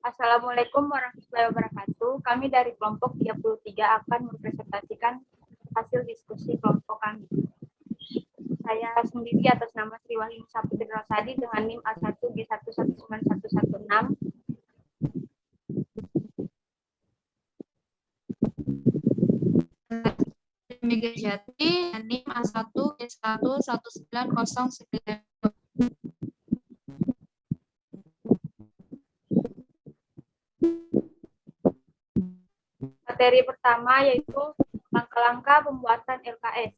Assalamualaikum warahmatullahi wabarakatuh. Kami dari kelompok 33 akan mempresentasikan hasil diskusi kelompok kami. Saya sendiri atas nama Sri Wahyuni Saputri Rosadi dengan NIM A1G119116. Mega Jati, NIM A1G111909. Materi pertama yaitu langkah-langkah pembuatan LKS.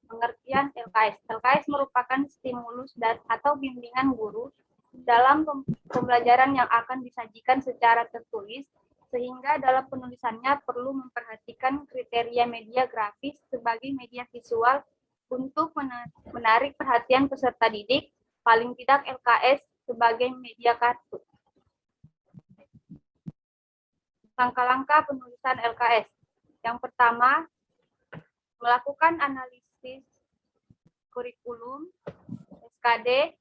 Pengertian LKS. LKS merupakan stimulus atau bimbingan guru dalam pembelajaran yang akan disajikan secara tertulis, sehingga dalam penulisannya perlu memperhatikan kriteria media grafis sebagai media visual untuk menarik perhatian peserta didik, paling tidak LKS sebagai media kartu. Langkah-langkah penulisan LKS. Yang pertama, melakukan analisis kurikulum, SKD,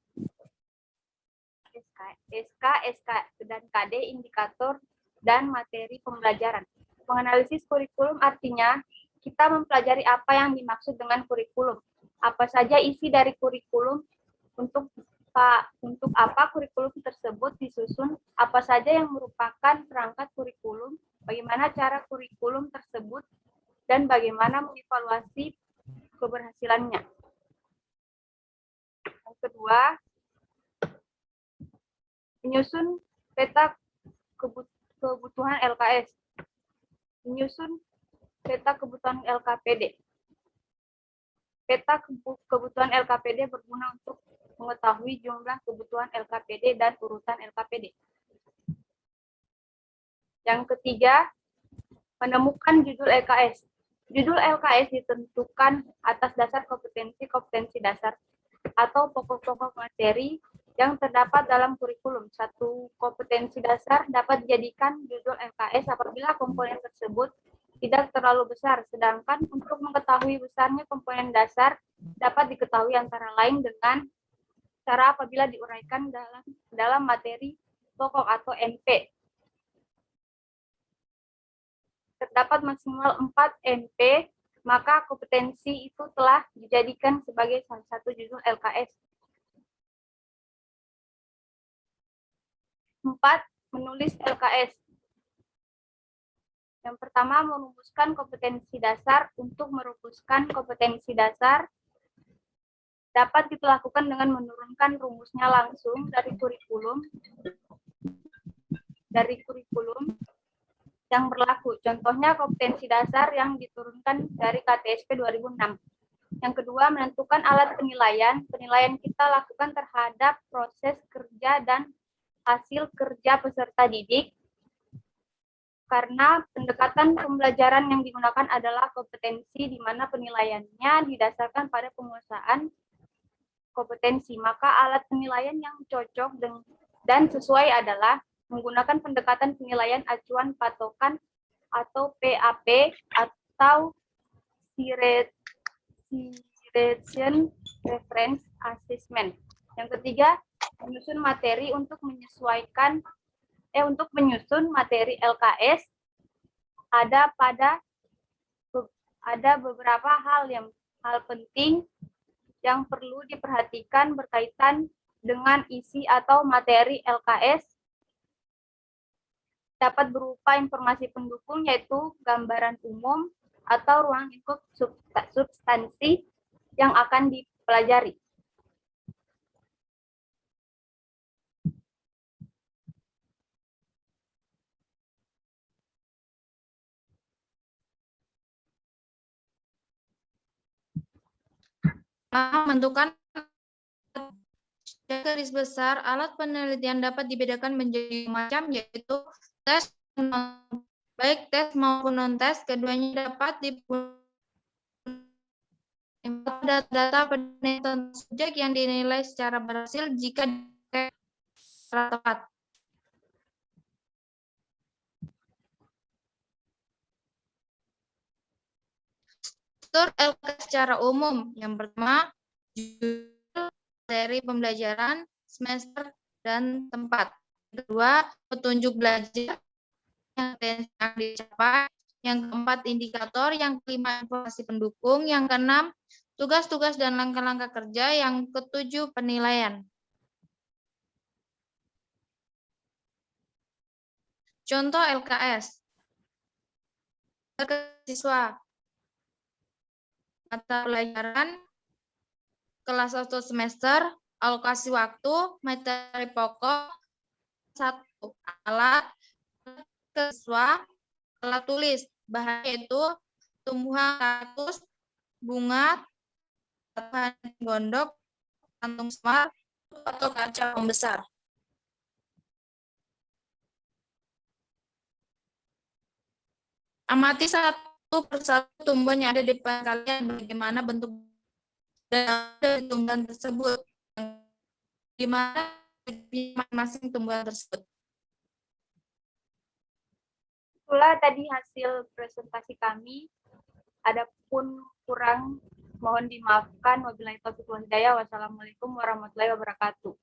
SK, dan KD, indikator, dan materi pembelajaran. Menganalisis kurikulum artinya kita mempelajari apa yang dimaksud dengan kurikulum. Apa saja isi dari kurikulum, untuk apa kurikulum tersebut disusun, apa saja yang merupakan perangkat kurikulum, bagaimana cara kurikulum tersebut, dan bagaimana mengevaluasi keberhasilannya. Yang kedua, menyusun peta kebutuhan LKS. Menyusun peta kebutuhan LKPD. Peta kebutuhan LKPD berguna untuk mengetahui jumlah kebutuhan LKPD dan urutan LKPD. Yang ketiga, menemukan judul LKS. Judul LKS ditentukan atas dasar kompetensi dasar atau pokok-pokok materi yang terdapat dalam kurikulum. Satu kompetensi dasar dapat dijadikan judul LKS apabila komponen tersebut tidak terlalu besar, sedangkan untuk mengetahui besarnya komponen dasar dapat diketahui antara lain dengan cara apabila diuraikan dalam materi pokok atau MP. Terdapat maksimal 4 MP, maka kompetensi itu telah dijadikan sebagai salah satu judul LKS. 4. Menulis LKS. Yang pertama, merumuskan kompetensi dasar. Untuk merumuskan kompetensi dasar, dapat dilakukan dengan menurunkan rumusnya langsung dari kurikulum yang berlaku. Contohnya kompetensi dasar yang diturunkan dari KTSP 2006. Yang kedua, menentukan alat penilaian. Penilaian kita lakukan terhadap proses kerja dan hasil kerja peserta didik. Karena pendekatan pembelajaran yang digunakan adalah kompetensi, di mana penilaiannya didasarkan pada penguasaan kompetensi. Maka alat penilaian yang cocok dan sesuai adalah menggunakan pendekatan penilaian acuan patokan atau PAP atau Situation Reference Assessment. Yang ketiga, menyusun materi. Untuk menyusun materi LKS ada beberapa hal penting yang perlu diperhatikan berkaitan dengan isi atau materi LKS. Dapat berupa informasi pendukung, yaitu gambaran umum atau ruang lingkup substansi yang akan dipelajari. Menentukan garis besar, alat penelitian dapat dibedakan menjadi macam, yaitu tes, baik tes maupun non-tes. Keduanya dapat data penelitian subjek yang dinilai secara berhasil jika secara tepat. Struktur LKS secara umum. Yang pertama, judul, materi pembelajaran, semester, dan tempat. kedua, petunjuk belajar yang dicapai. Yang keempat, indikator. Yang kelima, informasi pendukung. Yang keenam, tugas-tugas dan langkah-langkah kerja. Yang ketujuh, penilaian. Contoh LKS. Siswa. Mata pelajaran kelas 1 semester, alokasi waktu, materi pokok, 1. Alat siswa, alat tulis, bahan yaitu tumbuhan kaktus, bunga, bahan gondok, kantung semar, atau kaca pembesar. Amati satu persatu tumbuhan yang ada di depan kalian, bagaimana bentuk dan tumbuhan tersebut, gimana masing-masing tumbuhan tersebut. Itulah tadi hasil presentasi kami. Adapun kurang mohon dimaafkan. Wabillahi taufiq wal hidayah. Wassalamualaikum warahmatullahi wabarakatuh.